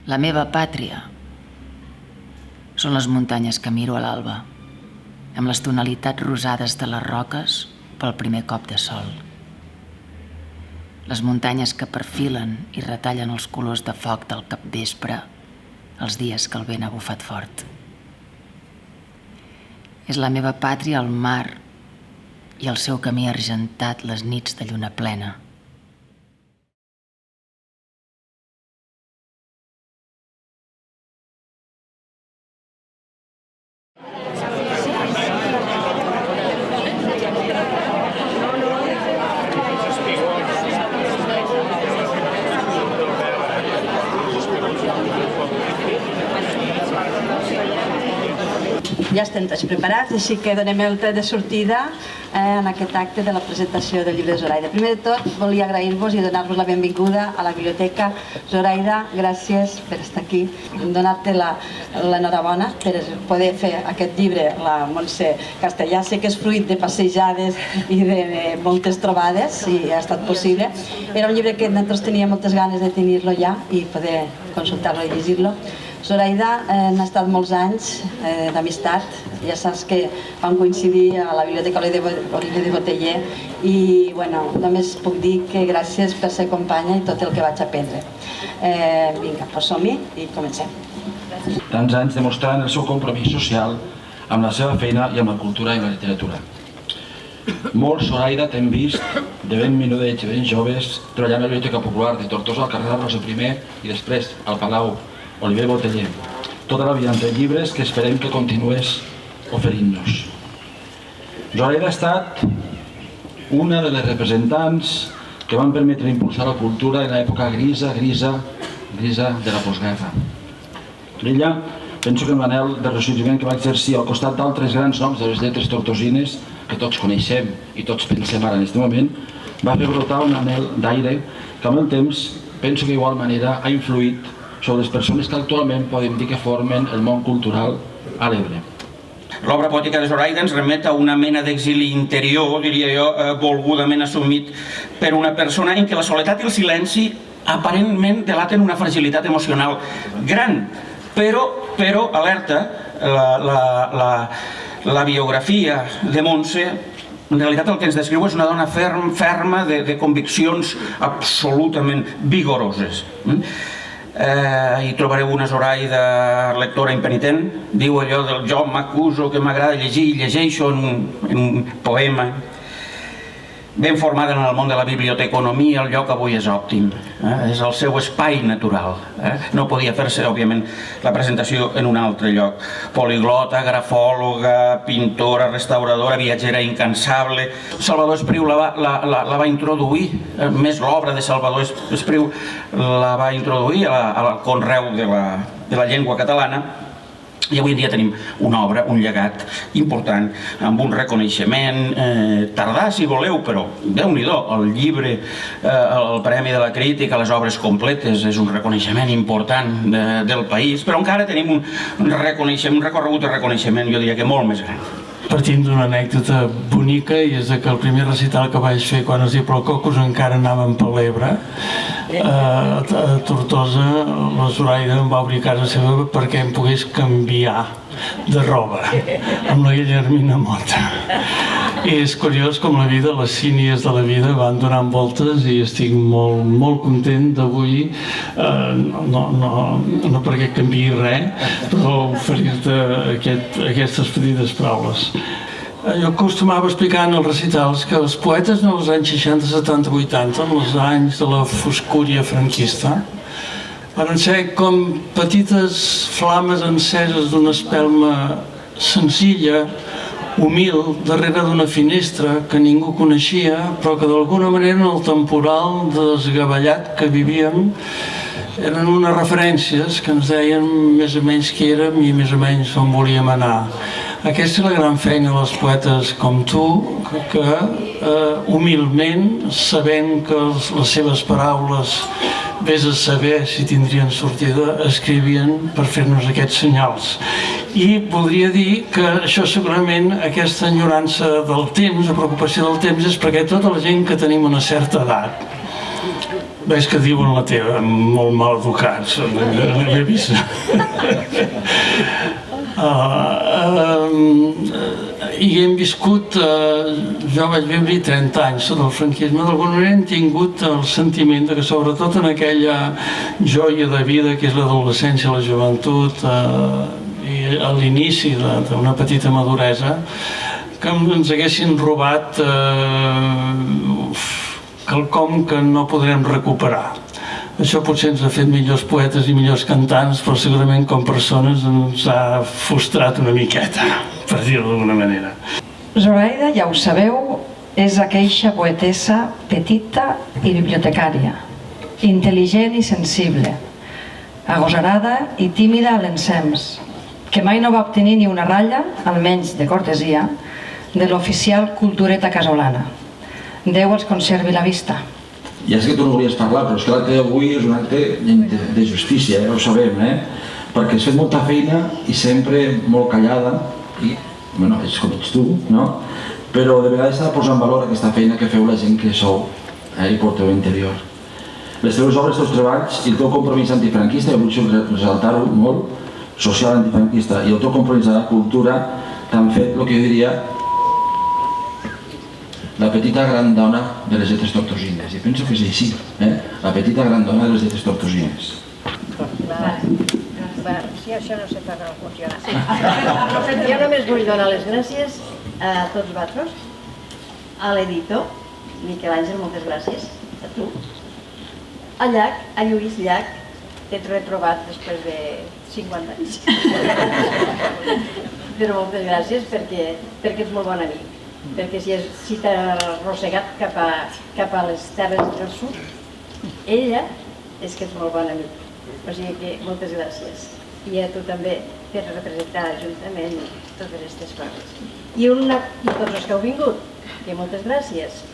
La meva pàtria són les muntanyes que miro a l'alba, amb les tonalitats rosades de les roques pel primer cop de sol. Les muntanyes que perfilen i retallen els colors de foc del capvespre els dies que el vent ha bufat fort. És la meva pàtria el mar i el seu camí argentat les nits de lluna plena. Ja estem tots preparats, així que donem el tret de sortida en aquest acte de la presentació del llibre de Zoraida. Primer de tot, volia agrair-vos i donar-vos la benvinguda a la biblioteca. Zoraida, gràcies per estar aquí. Donar-te l'enhorabona per poder fer aquest llibre, la Montse Castellà. Sé que és fruit de passejades i de moltes trobades, i ha estat possible. Era un llibre que nosaltres teníem moltes ganes de tenir-lo ja i poder consultar-lo i llegir-lo. Zoraida, han estat molts anys d'amistat, ja saps que vam coincidir a la Biblioteca Oliver de Boteller i només puc dir que gràcies per ser companya i tot el que vaig aprendre. Vinga, doncs som-hi i comencem. Tants anys demostrant el seu compromís social amb la seva feina i amb la cultura i la literatura. Molts, Zoraida, t'hem vist de ben menudets i ben joves treballant a la Biblioteca Popular de Tortosa al carrer Rosa I i després al Palau Oliver Boteller, tota la vida entre llibres que esperem que continues oferint-nos. Zoraida ha estat una de les representants que van permetre impulsar la cultura en l'època grisa de la postguerra. Ella, penso que en l'anhel de ressorgiment que va exercir al costat d'altres grans noms de les lletres tortosines que tots coneixem i tots pensem ara en aquest moment, va fer brotar un anhel d'aire que amb el temps penso que d'igual manera ha influït sobre les persones que actualment podem dir que formen el món cultural a l'Ebre. L'obra poètica de Zoraida ens remet a una mena d'exili interior, diria jo, volgudament assumit per una persona en què la soledat i el silenci aparentment delaten una fragilitat emocional gran, però alerta, la biografia de Montse en realitat el que ens descriu és una dona ferma de conviccions absolutament vigoroses. Hi trobareu una Zoraida lectora impenitent, diu allò del jo m'acuso que m'agrada llegir i llegeixo en un poema. Ben formada en el món de la biblioteconomia, el lloc avui és òptim, és el seu espai natural. No podia fer-se, òbviament, la presentació en un altre lloc. Poliglota, grafòloga, pintora, restauradora, viatgera incansable. Salvador Espriu la va introduir, més l'obra de Salvador Espriu la va introduir al conreu de la llengua catalana. I avui en dia tenim una obra, un llegat important, amb un reconeixement tardà, si voleu, però Déu-n'hi-do, el llibre, el Premi de la Crítica, les obres completes, és un reconeixement important del país, però encara tenim un recorregut de reconeixement, jo diria que molt més gran. Partint d'una anècdota bonica, i és que el primer recital que vaig fer quan els Diplococos encara anàvem per l'Ebre, a Tortosa, la Zoraida em va obrir casa seva perquè em pogués canviar de roba amb la Guillermina Mota. I és curiós com la vida, les sínies de la vida van donant voltes i estic molt content d'avui, no perquè canviï res, però oferir-te aquestes petites paraules. Jo acostumava a explicar en els recitals que els poetes en els anys 60, 70, 80, en els anys de la foscúria franquista, van ser com petites flames enceses d'una espelma senzilla, humil, darrere d'una finestra que ningú coneixia, però que d'alguna manera en el temporal desgavellat que vivíem eren unes referències que ens deien més o menys qui érem i més o menys on volíem anar. Aquesta és la gran feina dels poetes com tu, que humilment, sabent que les seves paraules, vés a saber si tindrien sortida, escrivien per fer-nos aquests senyals. I voldria dir que això segurament, aquesta enyorança del temps, la preocupació del temps, és perquè tota la gent que tenim una certa edat Veig que diuen la teva, molt mal educats, l'he vist. I hem viscut, jo vaig viure 30 anys sota el franquisme, d'alguna manera hem tingut el sentiment que sobretot en aquella joia de vida que és l'adolescència, la joventut i a l'inici d'una petita maduresa, que ens haguessin robat quelcom que no podrem recuperar. Això potser ens ha fet millors poetes i millors cantants, però segurament com persones ens ha frustrat una miqueta, per dir-ho d'alguna manera. Zoraida, ja ho sabeu, és aquella poetessa petita i bibliotecària, intel·ligent i sensible, agosarada i tímida a l'ensems, que mai no va obtenir ni una ratlla, almenys de cortesia, de l'oficial cultureta casolana. Déu els conservi la vista. Ja sé que tu no volies parlar, però és que l'acte d'avui és un acte de justícia, ho sabem, perquè has fet molta feina i sempre molt callada, i, bueno, és com ets tu, no? Però de vegades s'ha de posar en valor aquesta feina que feu la gent que sou i porteu a l'interior. Les teves obres, els teus treballs i el teu compromís antifranquista, i vull ressaltar-ho molt, social antifranquista, i el teu compromís a la cultura t'han fet el que jo diria la petita gran dona de les lletres tortosines. I penso que és així, la petita gran dona de les lletres tortosines. Si això no sé per no funciona. Jo només vull donar les gràcies a tots vosaltres, a l'editor, Miquel Àngel, moltes gràcies, a tu, a Llach, a Lluís Llach, t'he retrobat després de 50 anys. Però moltes gràcies perquè ets molt bon amic. Perquè si t'ha arrossegat cap a les terres del sud, ella és que és molt bon amic. O sigui que moltes gràcies. I a tu també per representar l'Ajuntament i totes aquestes coses. I tots els que heu vingut, que moltes gràcies.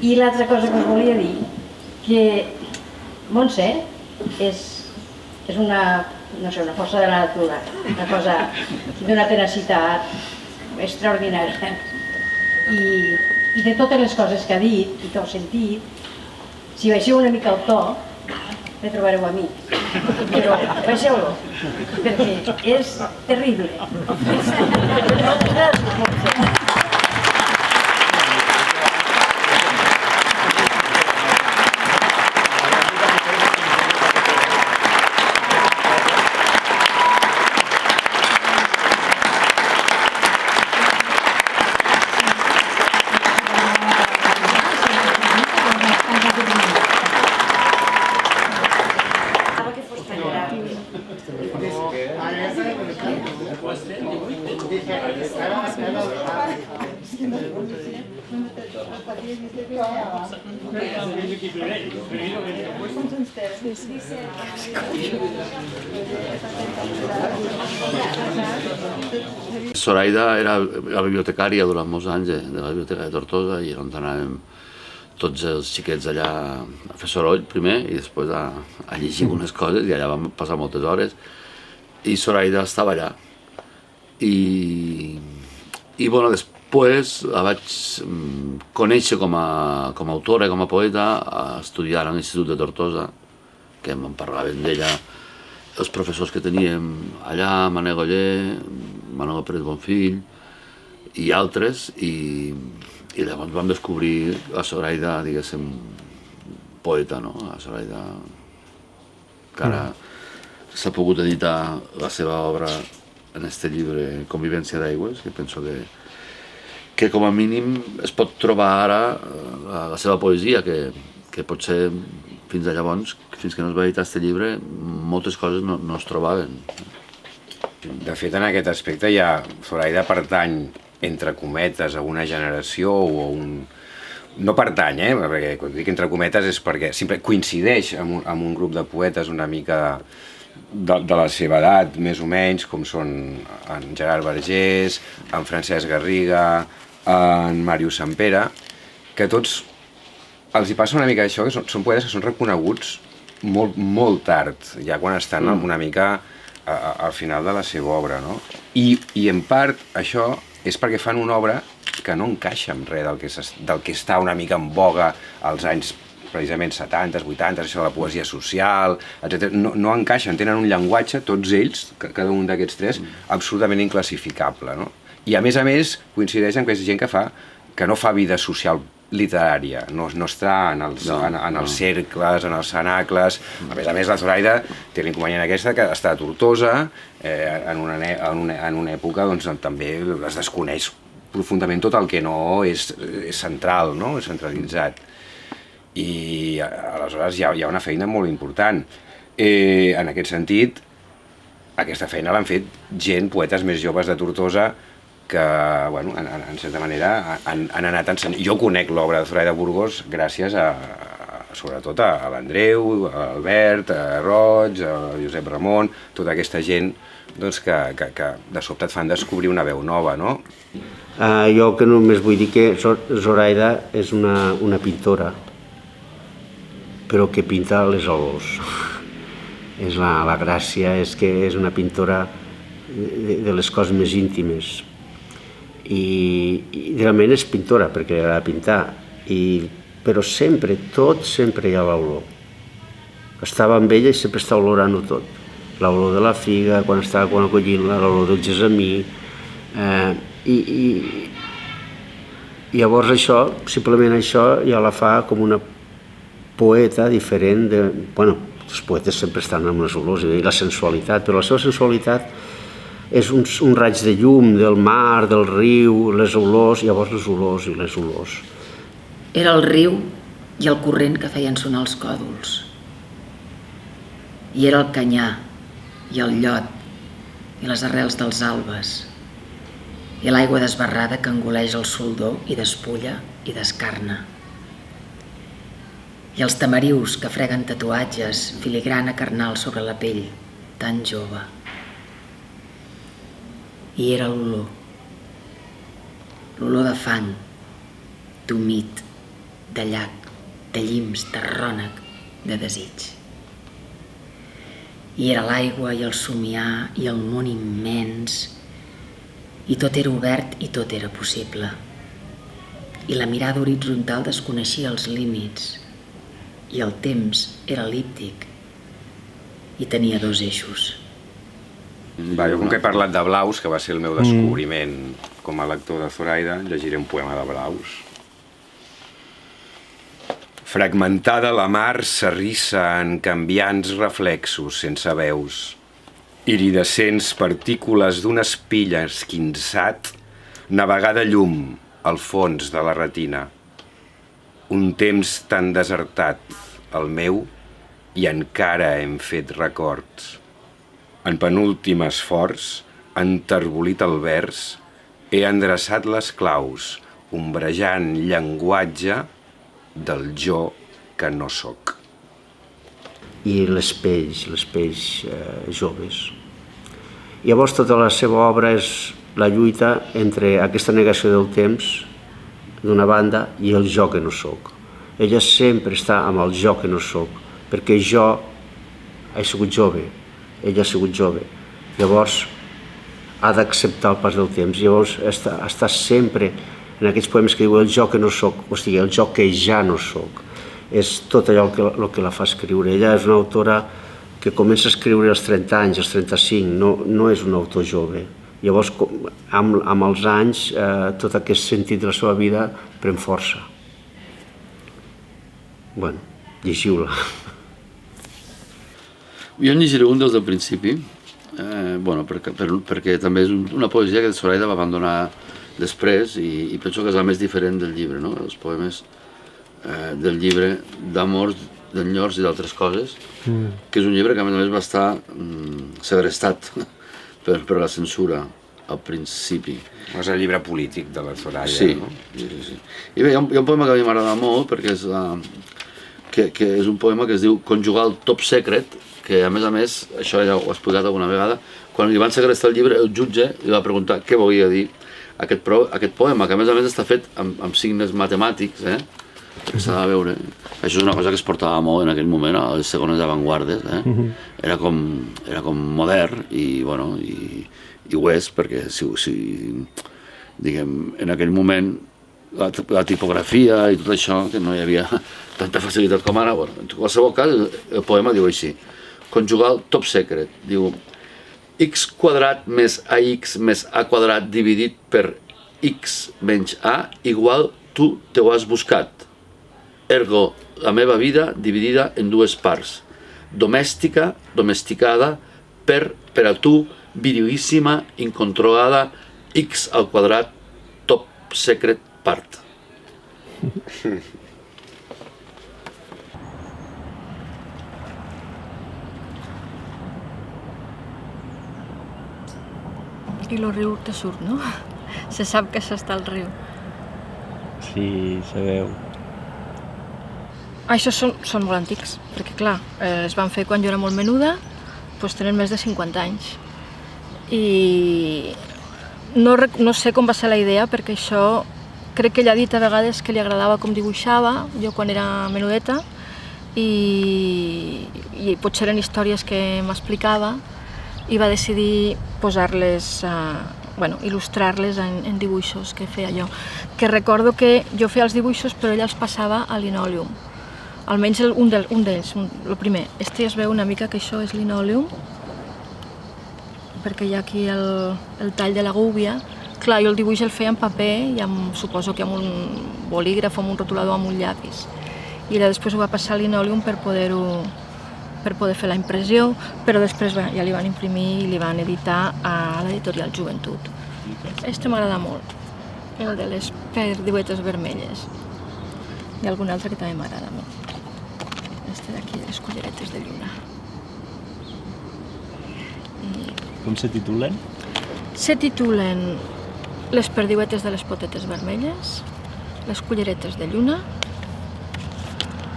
I l'altra cosa que us volia dir, que Montse és una força de la natura, una cosa d'una tenacitat extraordinària. I de totes les coses que ha dit i que heu sentit, si baixeu una mica el to, me trobareu a mi. Però baixeu-lo, perquè és terrible. Moltes gràcies, Montse. Zoraida era la bibliotecària durant molts anys de la Biblioteca de Tortosa i on anàvem tots els xiquets allà a fer soroll primer i després a llegir unes coses i allà vam passar moltes hores i Zoraida estava allà i bueno, després la vaig conèixer com a autora i com a poeta estudiant a l'Institut de Tortosa, que em parlaven d'ella els professors que teníem allà, Manel Oller, Manuel Pérez Bonfill i altres, i llavors vam descobrir a Zoraida, diguéssim, poeta, no? A Zoraida, que ara s'ha pogut editar la seva obra en este llibre Convivència d'aigües, que penso que com a mínim es pot trobar ara la seva poesia, que potser fins a llavors, fins que no es va editar aquest llibre, moltes coses no es trobaven. De fet, en aquest aspecte Zoraida pertany, entre cometes, a una generació o a un... No pertany, perquè quan dic entre cometes és perquè sempre coincideix amb un grup de poetes una mica de la seva edat, més o menys, com són en Gerard Vergés, en Francesc Garriga, en Màrius Sampere, que tots els hi passa una mica això, que són poetes que són reconeguts molt tard, ja quan estan una mica al final de la seva obra, no? I en part això és perquè fan una obra que no encaixa amb res del que està una mica en boga als anys precisament 70s, 80s, això de la poesia social, etc. No encaixen, tenen un llenguatge, tots ells, cada un d'aquests tres, absolutament inclassificable, no? I a més, coincideixen que és gent que no fa vida social literària, no està en els cercles, en els cenacles. A més, la Zoraida té l'inconvenient aquesta que està a Tortosa, en una època doncs, també es desconeix profundament tot el que no és central, no? És centralitzat. I aleshores hi ha una feina molt important. En aquest sentit, aquesta feina l'han fet poetes més joves de Tortosa que, bueno, en certa manera, han anat ensenyant. Jo conec l'obra de Zoraida Burgos gràcies sobretot a l'Andreu, a l'Albert, a Roig, a Josep Ramon, tota aquesta gent que de sobte et fan descobrir una veu nova, no? Jo que només vull dir que Zoraida és una pintora, però que pinta les olors. És la gràcia, és que és una pintora de les coses més íntimes. I realment és pintora, perquè li agrada pintar, però sempre hi ha l'olor. Estava amb ella i sempre està olorant-ho tot. L'olor de la figa, quan estava collint-la, l'olor del gessamí. I llavors això, simplement això, ja la fa com una poeta diferent de... Bueno, els poetes sempre estan amb les olors i la sensualitat, però la seva sensualitat és un raig de llum del mar, del riu, les olors, llavors les olors. Era el riu i el corrent que feien sonar els còdols. I era el canyar i el llot i les arrels dels albes i l'aigua desbarrada que engoleix el soldó i despulla i descarna. I els tamarius que freguen tatuatges, filigrana carnal sobre la pell, tan jove. I era l'olor de fang, d'humit, de llac, de llims, de rònec, de desig. I era l'aigua i el somiar i el món immens, i tot era obert i tot era possible. I la mirada horitzontal desconeixia els límits, i el temps era el·líptic, i tenia 2 eixos. Jo, com que he parlat de Blaus, que va ser el meu descobriment com a lector de Zoraida, llegiré un poema de Blaus. Fragmentada la mar s'arrissa en canviants reflexos sense veus, iridescents partícules d'un espill esquinçat, navegada llum al fons de la retina. Un temps tan desertat, el meu, i encara hem fet records. En penúltim esforç, enterbolit el vers, he endreçat les claus, ombrejant llenguatge del jo que no soc. I les pells joves. Llavors tota la seva obra és la lluita entre aquesta negació del temps d'una banda i el jo que no soc. Ella sempre està amb el jo que no soc, perquè jo he sigut jove, ella ha sigut jove. Llavors ha d'acceptar el pas del temps. Llavors està sempre en aquests poemes que diu el jo que no soc, o sigui, el jo que ja no soc. És tot allò que la fa escriure. Ella és una autora que comença a escriure als 30 anys, als 35, no és un autor jove. Llavors, amb els anys, tot aquest sentit de la seva vida pren força. Bueno, llegiu-la. Jo en llegiré un des del principi, perquè també és una poesia que Zoraida va abandonar després i penso que és la més diferent del llibre, no? Els poemes del llibre d'amors, d'enyords i d'altres coses, que és un llibre que a més va estar segrestat per la censura al principi. És el llibre polític de la Zoraida, sí, no? Sí. I bé, hi ha un poema que a mi m'agrada molt perquè és un poema que es diu Conjugal Top Secret, que a més, això ja ho he explicat alguna vegada, quan li van segrestar el llibre, el jutge li va preguntar què volia dir aquest poema, que a més està fet amb signes matemàtics, que s'ha de veure. Això és una cosa que es portava molt en aquell moment, a les segones avantguardes. Era com modern i ho és, perquè diguem, en aquell moment la tipografia i tot això, que no hi havia tanta facilitat com ara. Bueno, en qualsevol cas, el poema diu així, conjugal top secret, diu x quadrat més ax més a quadrat dividit per x menys a igual tu te ho has buscat. Ergo, la meva vida dividida en dues parts. Domèstica, domesticada, per a tu, virilíssima, incontrolada, x al quadrat, top secret part. I el riu te surt, no? Se sap que s'està al riu. Sí, se veu. Això són molt antics, perquè clar, es van fer quan jo era molt menuda, doncs tenen més de 50 anys. I no sé com va ser la idea, perquè això crec que ella ha dit a vegades que li agradava com dibuixava, jo quan era menudeta, i potser eren històries que m'explicava, i va decidir posar-les, il·lustrar-les en dibuixos que feia jo. Que recordo que jo feia els dibuixos però ella els passava a linòleum. Almenys un d'ells, el primer. Este es veu una mica que això és linòleum, perquè hi ha aquí el tall de la gúbia. Clar, jo el dibuix el feia en paper i suposo que amb un bolígraf o amb un rotulador amb un llapis. I ella després ho va passar a linòleum per poder fer la impressió, però després ja li van imprimir i li van editar a l'editorial Joventut. Este m'agrada molt, el de les perdiuetes vermelles. Hi ha algun altre que també m'agrada molt. Este d'aquí, les culleretes de lluna. Com se titulen? Se titulen Les perdiuetes de les potetes vermelles, Les culleretes de lluna,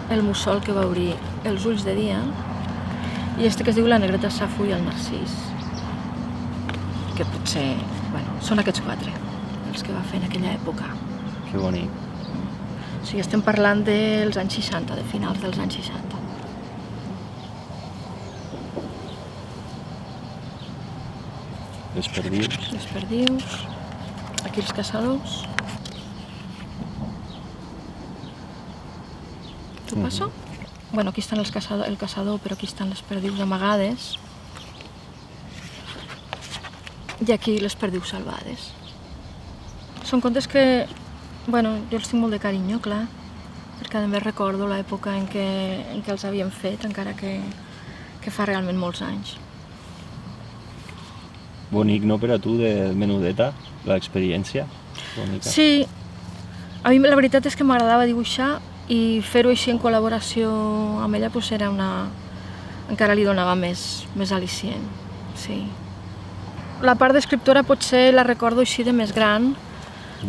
El mussol que va obrir els ulls de dia, i este que es diu La negreta Safo i el narcís, que potser, són aquests quatre, els que va fer en aquella època. Que bonic. O sigui, estem parlant dels anys 60, de finals dels anys 60. Les perdius. Les perdius, aquí els caçadors. T'ho passo? Bueno, aquí estan el caçador, però aquí estan les perdius amagades. I aquí les perdius salvades. Són contes que, jo els tinc molt de carinyo, clar, perquè a més recordo l'època en què els havíem fet, encara que fa realment molts anys. Bonic, no, per a tu, de menudeta, l'experiència? Sí, a mi la veritat és que m'agradava dibuixar i fer-ho així en col·laboració amb ella encara li donava més al·licient, sí. La part d'escriptora potser la recordo així de més gran,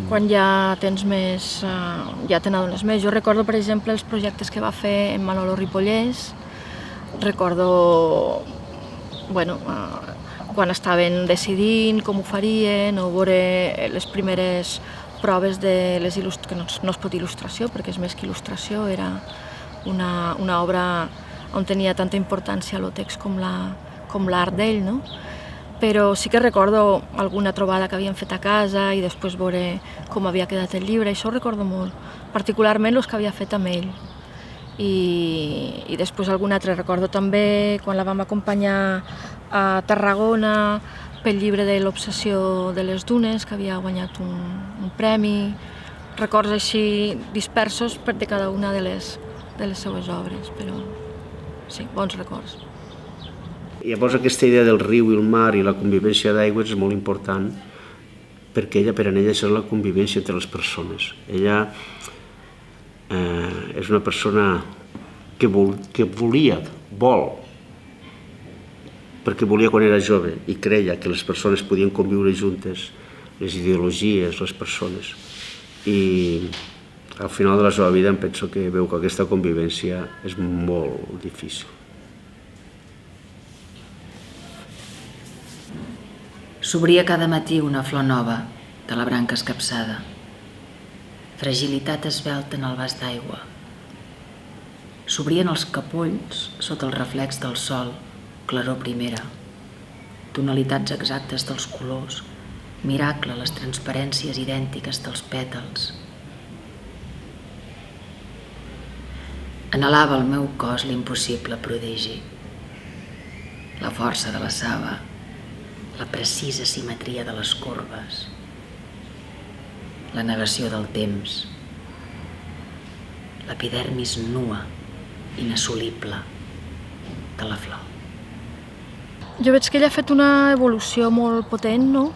quan ja tens més, ja te n'adones més. Jo recordo, per exemple, els projectes que va fer en Manolo Ripollès, recordo, quan estaven decidint com ho farien, o veure les primeres proves de les que no es pot il·lustració, perquè és més que il·lustració, era una obra on tenia tanta importància el text com l'art d'ell, no? Però sí que recordo alguna trobada que havien fet a casa i després veure com havia quedat el llibre, això ho recordo molt, particularment els que havia fet amb ell. I després algun altre recordo també quan la vam acompanyar a Tarragona pel llibre de l'obsessió de les dunes, que havia guanyat un premi, records així dispersos de cada una de les seues obres, però sí, bons records. Llavors aquesta idea del riu i el mar i la convivència d'aigües és molt important perquè per a ella és la convivència entre les persones. Ella és una persona que vol, perquè volia quan era jove i creia que les persones podien conviure juntes, les ideologies, les persones. I al final de la seva vida em penso que veu que aquesta convivència és molt difícil. S'obria cada matí una flor nova de la branca escapçada. Fragilitat esvelta en el vas d'aigua. S'obrien els capolls sota el reflex del sol, claror primera. Tonalitats exactes dels colors, miracle les transparències idèntiques dels pètals. Anhelava al meu cos l'impossible prodigi, la força de la saba, la precisa simetria de les corbes, la negació del temps, l'epidermis nua, inassolible, de la flor. Jo veig que ella ha fet una evolució molt potent, no?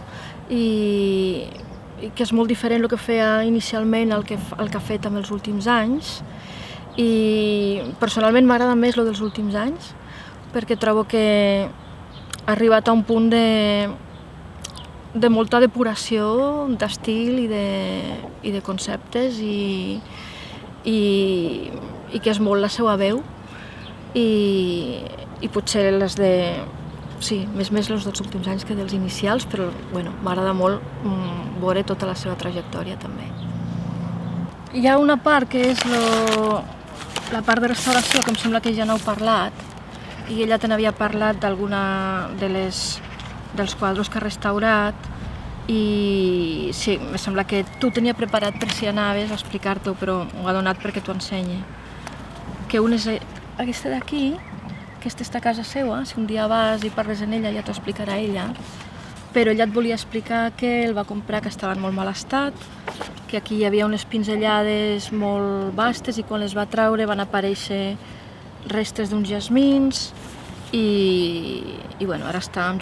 I que és molt diferent el que feia inicialment al que ha fet en els últims anys. I personalment m'agrada més el dels últims anys, perquè trobo que ha arribat a un punt de molta depuració d'estil i de conceptes i que és molt la seva veu i potser les de... Sí, més els dels últims anys que dels inicials, però bueno, m'agrada molt veure tota la seva trajectòria també. Hi ha una part que és la part de restauració, que em sembla que ja n'heu parlat, i ella te n'havia parlat d'alguna dels quadres que ha restaurat, i sí, em sembla que tu tenia preparat per si anaves a explicar-t'ho, però m'ho ha donat perquè t'ho ensenyi. Que una és aquesta d'aquí, aquesta està a casa seva, si un dia vas i parles en ella ja t'ho explicarà ella, però ella et volia explicar que el va comprar que estava en molt mal estat, que aquí hi havia unes pinzellades molt vastes i quan les va treure van aparèixer restes d'uns jasmins i bueno, ara està en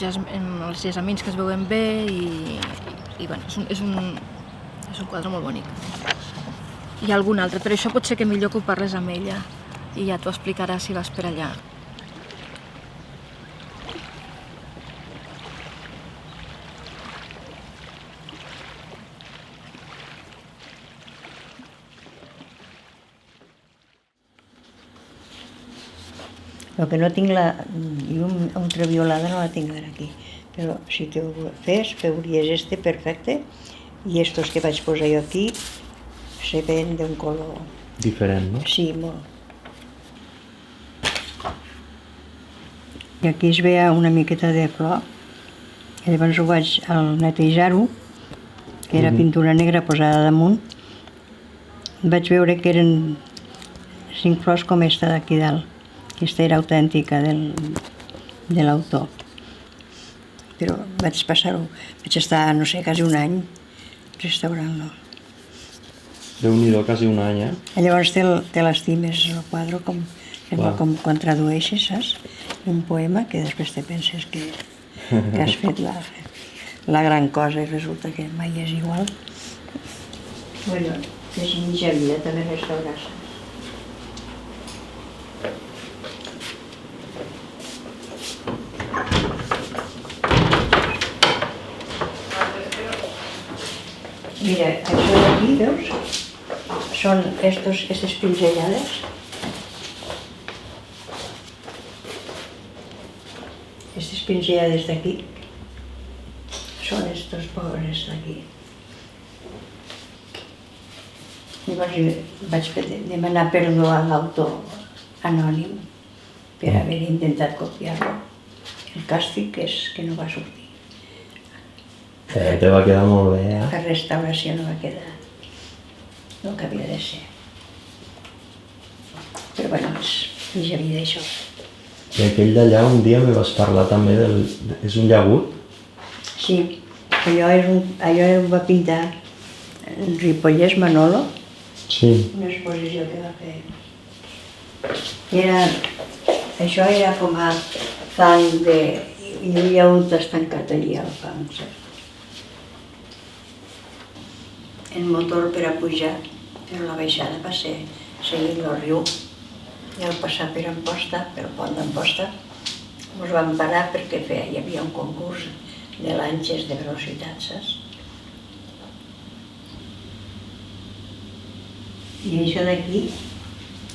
els jasmins que es veuen bé i bueno, és un quadre molt bonic. Hi ha algun altre, però això pot ser que millor que ho parles amb ella i ja t'ho explicarà si vas per allà. El que no tinc la llum ultraviolada no la tinc ara aquí, però si te ho fes, veuries este perfecte i estos que vaig posar jo aquí se ven d'un color... Diferent, no? Sí, molt. I aquí es veia una miqueta de flor, i llavors ho vaig al netejar-ho, que era pintura negra posada damunt, vaig veure que eren 5 flors com esta d'aquí dalt. Aquesta era autèntica de l'autor. Però vaig passar-ho, vaig estar, no sé, quasi un any restaurant-lo. Déu-n'hi-do, quasi un any, Llavors te l'estimes el quadre com quan tradueixes, saps? Un poema que després te penses que has fet la gran cosa i resulta que mai és igual. Bueno, és mitja vida també restaurar-se. Mira, això d'aquí, veus? Són aquestes pinzellades. Aquestes pinzellades d'aquí són estos pobres d'aquí. Llavors vaig demanar perdó a l'autor anònim per haver intentat copiar-lo. El càstig és que no va sortir. Te va quedar molt bé, La restauració no va quedar el que havia de ser. Però bueno, és ja vida això. I aquell d'allà un dia me vas parlar també del... És un llagut? Sí, allò ho va pintar Ripollès Manolo. Sí. Una exposició que va fer. Això era com a fang de... Hi havia un estancat allí al fang, saps? El motor per a pujar, però la baixada va ser seguint el riu. I al passar per Amposta, pel pont d'Amposta, ens vam parar perquè hi havia un concurs de lanxes de velocitat, saps? I això d'aquí,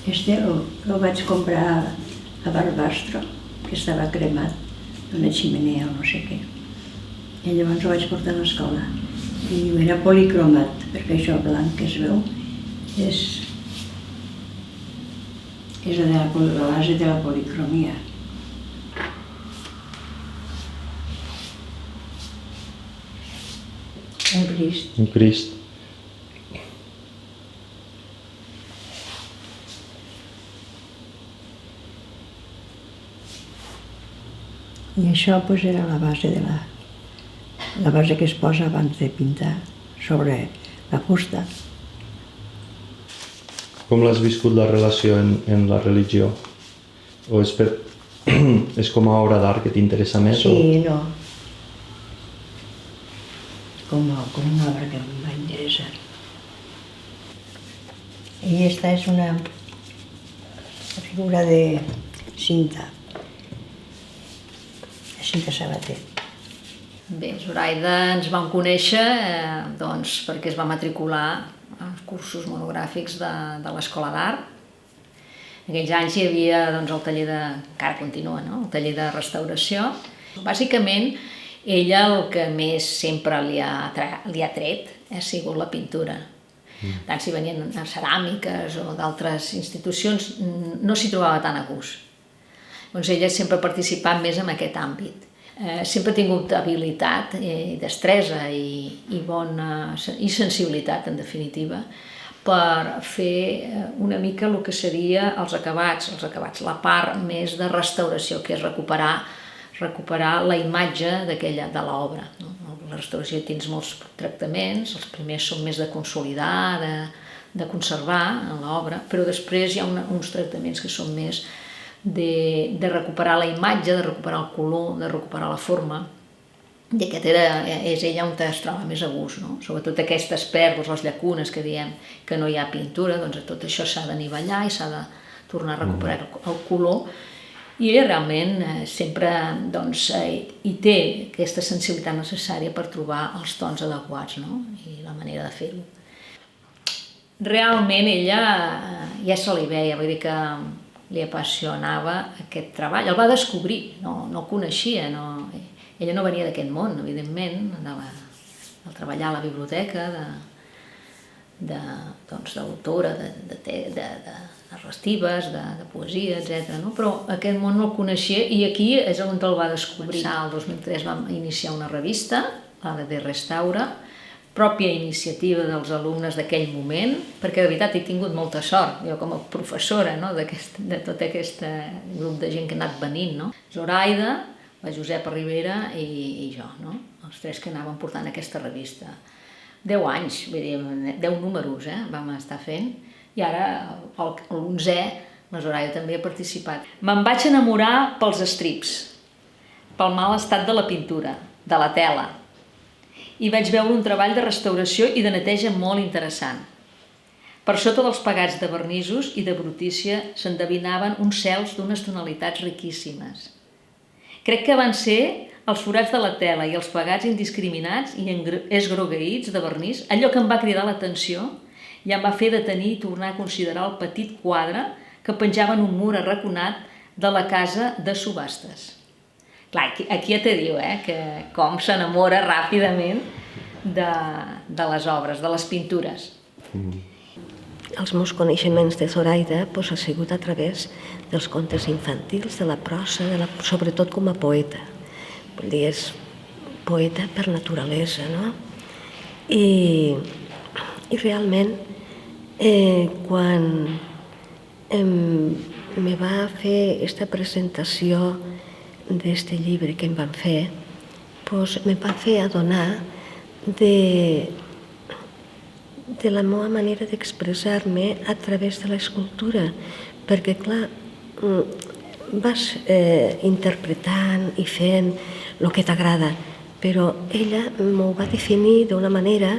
el vaig comprar a Barbastro, que estava cremat d'una ximenea o no sé què. I llavors ho vaig portar a l'escola. I era policromat, perquè això blanc que es veu és la base de la policromia. Un Crist. Un Crist. I això pues, era la base la base que es posa abans de pintar sobre la fusta. Com l'has viscut la relació en la religió? O és com a obra d'art que t'interessa més? Sí, no. Com una obra que em va interessar. I esta és una figura de Cinta Sabater. Bé, Zoraida ens vam conèixer perquè es va matricular als cursos monogràfics de l'Escola d'Art. En aquells anys hi havia el taller encara continua, el taller de restauració. Bàsicament, ella el que més sempre li ha tret ha sigut la pintura. Tant si venien a ceràmiques o d'altres institucions, no s'hi trobava tan a gust. Doncs ella sempre ha participat més en aquest àmbit. Sempre ha tingut habilitat i destresa i sensibilitat, en definitiva, per fer una mica el que seria els acabats, la part més de restauració, que és recuperar la imatge de l'obra. La restauració tens molts tractaments, els primers són més de consolidar, de conservar l'obra, però després hi ha uns tractaments que són més de recuperar la imatge, de recuperar el color, de recuperar la forma, i aquest és ella on es troba més a gust, sobretot aquestes pèrdues, les llacunes que diem que no hi ha pintura, doncs tot això s'ha d'anivellar i s'ha de tornar a recuperar el color, i ella realment sempre hi té aquesta sensibilitat necessària per trobar els tons adequats i la manera de fer-ho. Realment ella ja se li veia, vull dir que li apassionava aquest treball, el va descobrir, no el coneixia, ella no venia d'aquest món, evidentment, de treballar a la biblioteca, d'autora, de narratives, de poesia, etc. Però aquest món no el coneixia i aquí és on el va descobrir. El 2003 vam iniciar una revista, la de Restaura, pròpia iniciativa dels alumnes d'aquell moment, perquè de veritat he tingut molta sort, jo com a professora de tot aquest grup de gent que ha anat venint. Zoraida, la Josepa Ribera i jo, els tres que anàvem portant aquesta revista. 10 anys, vull dir, 10 números vam estar fent, i ara l'11è la Zoraida també ha participat. Me'n vaig enamorar pels estrips, pel mal estat de la pintura, de la tela, i vaig veure un treball de restauració i de neteja molt interessant. Per sota dels pegats de vernissos i de brutícia s'endevinaven uns cels d'unes tonalitats riquíssimes. Crec que van ser els forats de la tela i els pegats indiscriminats i esgrogueïts de vernís, allò que em va cridar l'atenció i em va fer detenir i tornar a considerar el petit quadre que penjava en un mur arraconat de la casa de subhastes. Clar, aquí ja te diu que com s'enamora ràpidament de les obres, de les pintures. Els meus coneixements de Zoraida ha sigut a través dels contes infantils, de la prosa, sobretot com a poeta. Vull dir, és poeta per naturalesa, no? I realment, quan me va fer aquesta presentació d'aquest llibre que em van fer, me va fer adonar de la meva manera d'expressar-me a través de l'escultura, perquè, clar, vas interpretant i fent el que t'agrada, però ella m'ho va definir d'una manera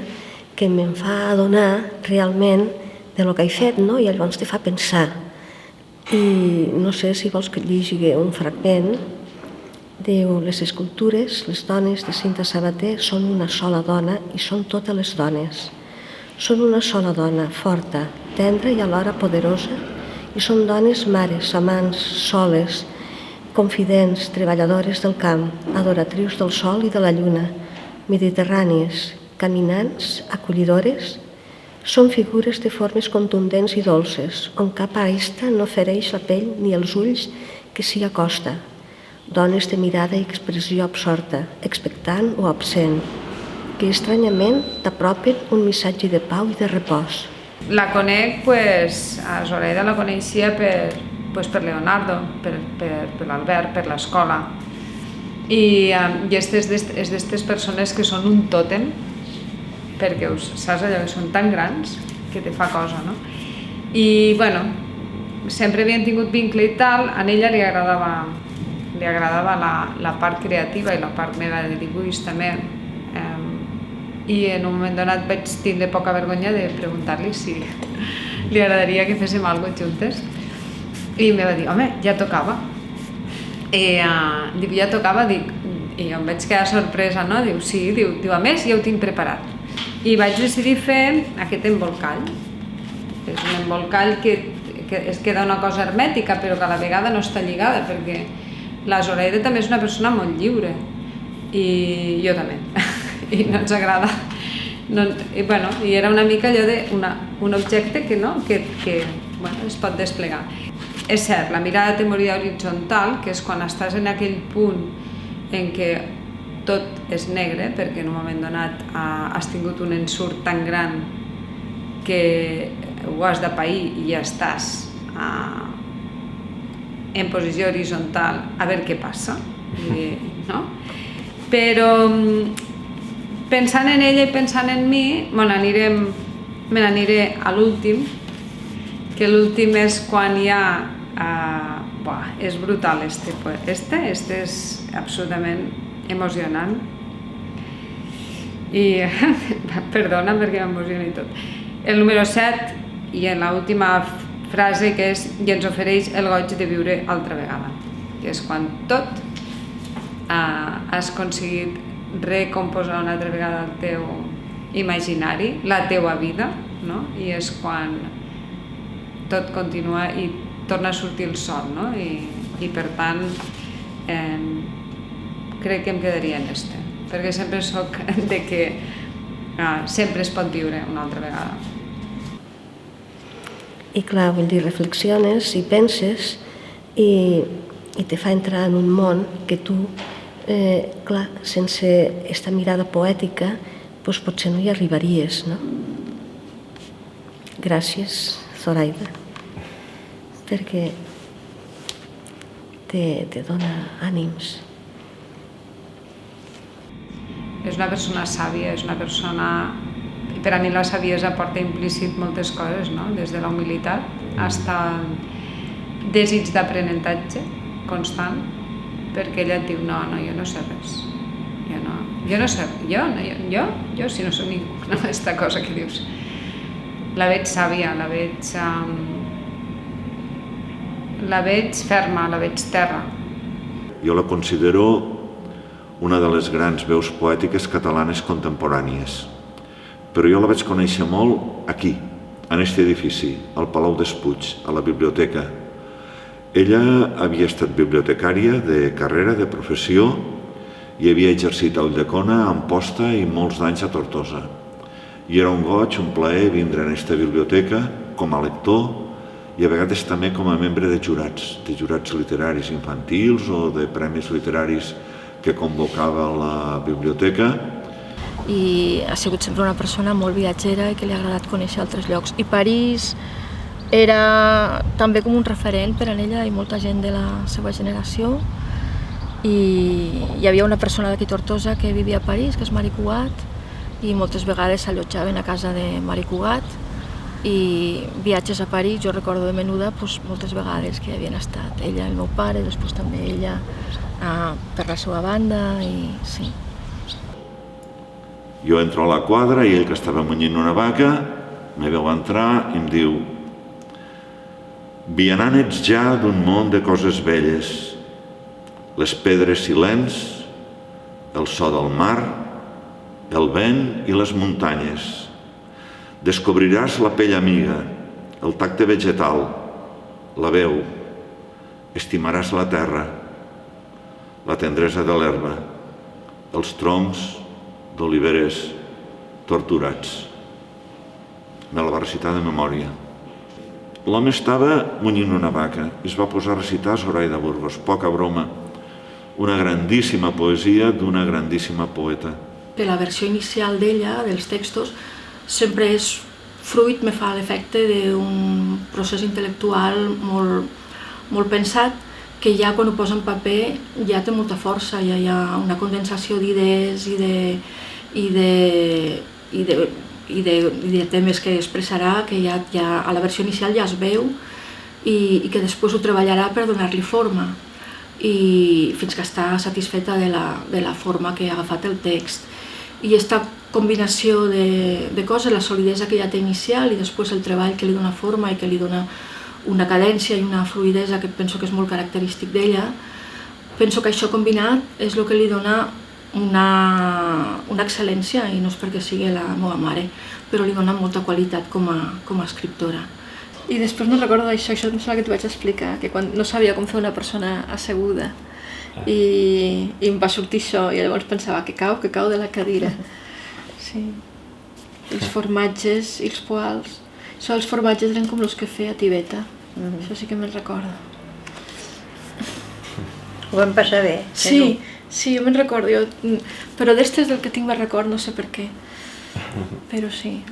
que me'n fa adonar realment de lo que he fet, no? I llavors te fa pensar. I no sé si vols que llegui un fragment. Diu, les escultures, les dones de Cinta Sabater són una sola dona i són totes les dones. Són una sola dona, forta, tendra i alhora poderosa, i són dones mares, amants, soles, confidents, treballadores del camp, adoratrius del sol i de la lluna, mediterrànies, caminants, acollidores. Són figures de formes contundents i dolces, on cap aista no fereix la pell ni els ulls que s'hi acosta. Dones de mirada i expressió absorta, expectant o absent, que estranyament t'apropen un missatge de pau i de repòs. La conec, a Zoraida la coneixia per Leonardo, per l'Albert, per l'escola. I és d'aquestes persones que són un tòtem, perquè saps allò que són tan grans que te fa cosa, no? I, bueno, sempre havien tingut vincle i tal, a ella li agradava la part creativa i la part meva de dibuix també. I en un moment donat vaig tindre poca vergonya de preguntar-li si li agradaria que féssim alguna cosa juntes. I em va dir, home, ja tocava. I dic, ja tocava, i jo em vaig quedar sorpresa, no? Diu, sí, diu, a més ja ho tinc preparat. I vaig decidir fer aquest embolcall. És un embolcall que es queda una cosa hermètica, però que a la vegada no està lligada, perquè la Zoraida també és una persona molt lliure, i jo també, i no ens agrada. I era una mica allò d'un objecte que es pot desplegar. És cert, la mirada té moria horitzontal, que és quan estàs en aquell punt en què tot és negre, perquè en un moment donat has tingut un ensurt tan gran que ho has de pair i ja estàs en posició horitzontal a veure què passa, no? Però pensant en ella i pensant en mi, me n'aniré a l'últim, que l'últim és quan ja és brutal, este és absolutament emocionant i perdona perquè m'emociona i tot. El número 7 i en l'última frase, que és i ens ofereix el goig de viure altra vegada, que és quan tot has aconseguit recomposar una altra vegada el teu imaginari, la teua vida, no? I és quan tot continua i torna a sortir el sol, no? I per tant crec que em quedaria en este, perquè sempre soc de que sempre es pot viure una altra vegada. I clar, vull dir, reflexiones i penses i te fa entrar en un món que tu, clar, sense aquesta mirada poètica, doncs potser no hi arribaries, no? Gràcies, Zoraida, perquè te dona ànims. És una persona sàvia, és una persona... Per a mi la saviesa porta implícit moltes coses, no? Des de la humilitat fins al desig d'aprenentatge constant, perquè ella et diu, no, jo no sé res. Jo no sé, jo si no soc ningú, no, aquesta cosa que dius. La veig sàvia, la veig ferma, la veig terra. Jo la considero una de les grans veus poètiques catalanes contemporànies. Però jo la vaig conèixer molt aquí, en aquest edifici, al Palau d'Espuig, a la biblioteca. Ella havia estat bibliotecària de carrera, de professió, i havia exercit a Ulldecona, a Amposta i molts d'anys a Tortosa. I era un goig, un plaer vindre en aquesta biblioteca com a lector i a vegades també com a membre de jurats literaris infantils o de premis literaris que convocava la biblioteca. I ha sigut sempre una persona molt viatgera i que li ha agradat conèixer altres llocs. I París era també com un referent per a ella i molta gent de la seva generació. I hi havia una persona d'aquí Tortosa que vivia a París, que és Mari Cugat, i moltes vegades s'allotjaven a casa de Mari Cugat. I viatges a París, jo recordo de menuda moltes vegades que havien estat ella, el meu pare, després també ella per la seva banda, i sí. Jo entro a la quadra i ell, que estava munyint una vaca, me veu entrar i em diu: vianant ets ja d'un món de coses velles, les pedres silents, el so del mar, el vent i les muntanyes. Descobriràs la pell amiga, el tacte vegetal, la veu, estimaràs la terra, la tendresa de l'herba, els troncs d'oliveres torturats. Me la va recitar de memòria. L'home estava munyint una vaca i es va posar a recitar Zoraida Burgos, poca broma, una grandíssima poesia d'una grandíssima poeta. La versió inicial d'ella, dels textos, sempre és fruit, me fa l'efecte d'un procés intel·lectual molt pensat, que ja quan ho posa en paper ja té molta força, ja hi ha una condensació d'idees i de temes que expressarà, que ja a la versió inicial ja es veu i que després ho treballarà per donar-li forma i fins que està satisfeta de la forma que ha agafat el text. I aquesta combinació de coses, la solidesa que ja té inicial i després el treball que li dona forma i que li dona una cadència i una fluidesa que penso que és molt característic d'ella, penso que això combinat és el que li dona una excel·lència, i no és perquè sigui la meva mare, però li dona molta qualitat com a escriptora. I després me'n recordo d'això, això em sembla que t'ho vaig explicar, que quan no sabia com fer una persona asseguda i em va sortir això i llavors pensava que cau de la cadira. Sí. Els formatges i els poals. Això, els formatges eren com els que feia Tibeta. Això sí que me'n recordo. Ho vam passar bé. Sí, jo me'n recordo. Però d'estes del que tinc més record, no sé per què. Però sí.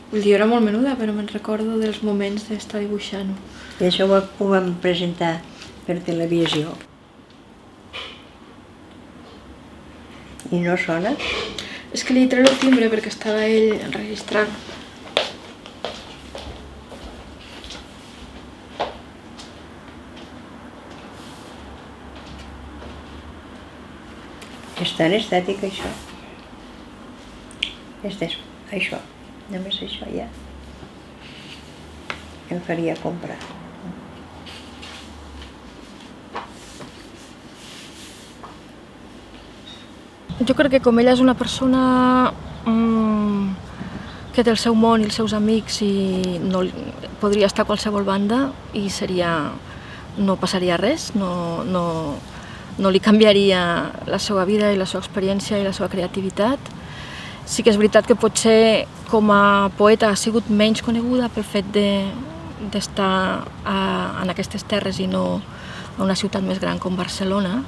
Vull dir, era molt menuda, però me'n recordo dels moments d'estar dibuixant-ho. I això ho vam presentar per televisió. I no sona? És que li treu el timbre perquè estava ell enregistrant. És tan estètic, això. Això, només això ja. Em faria comprar. Jo crec que com ella és una persona que té el seu món i els seus amics i podria estar a qualsevol banda i no passaria res, no li canviaria la seva vida i la seva experiència i la seva creativitat. Sí que és veritat que potser com a poeta ha sigut menys coneguda pel fet d'estar en aquestes terres i no a una ciutat més gran com Barcelona.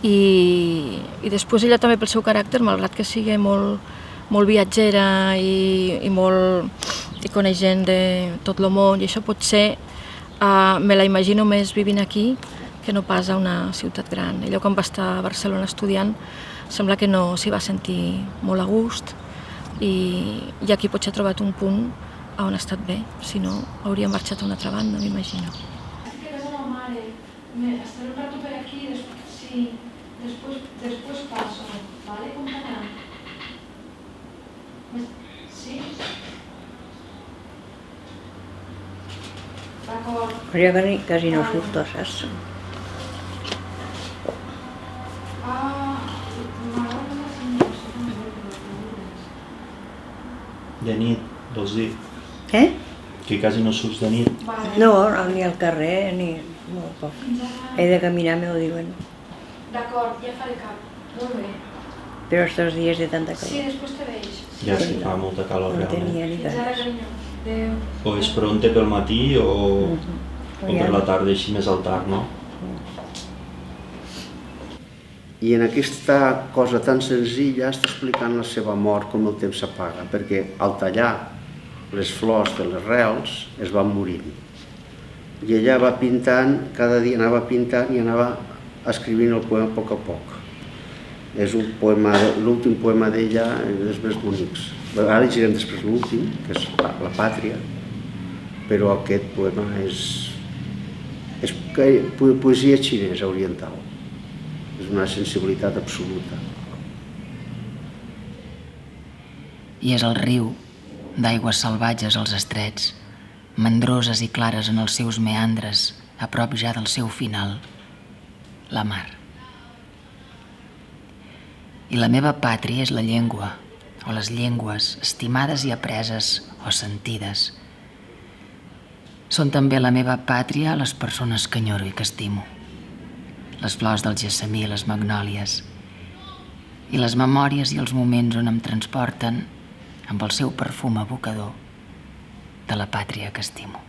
I després ella també pel seu caràcter, malgrat que sigui molt viatgera i coneix gent de tot el món, i això potser me la imagino més vivint aquí que no pas a una ciutat gran. Ella quan va estar a Barcelona estudiant sembla que no s'hi va sentir molt a gust i aquí potser ha trobat un punt on ha estat bé, si no hauria marxat a una altra banda, m'imagino. Estic a casa de la mare, estaré un rato per aquí, sí. Después paso, ¿vale, compañera? ¿Sí? D'acord. Però jo quasi no surto, saps? De nit, vols dir? Què? Que quasi no surts de nit. No, ni al carrer, ni molt poc. He de caminar, m'ho diuen. D'acord, ja faré cap. Molt bé. Però estos dies de tanta calor. Sí, després te veig. Ja sí, fa molta calor realment. No tenia ni Fins ara, carinyo. Adéu. O és pronte pel matí o per la tarda així més al tard, no? I en aquesta cosa tan senzilla està explicant la seva mort, com el temps s'apaga, perquè al tallar les flors de les rels es van morint. I ella va pintant, cada dia anava pintant i anava escrivint el poema a poc a poc. És un poema, l'últim poema d'ella és dels més bonics. Ara llegirem després l'últim, que és La Pàtria, però aquest poema és poesia xinesa oriental. És una sensibilitat absoluta. I és el riu, d'aigües salvatges als estrets, mandroses i clares en els seus meandres, a prop ja del seu final, la mar. I la meva pàtria és la llengua, o les llengües, estimades i apreses o sentides. Són també la meva pàtria les persones que enyoro i que estimo, les flors del gessamí i les magnòlies, i les memòries i els moments on em transporten amb el seu perfum evocador de la pàtria que estimo.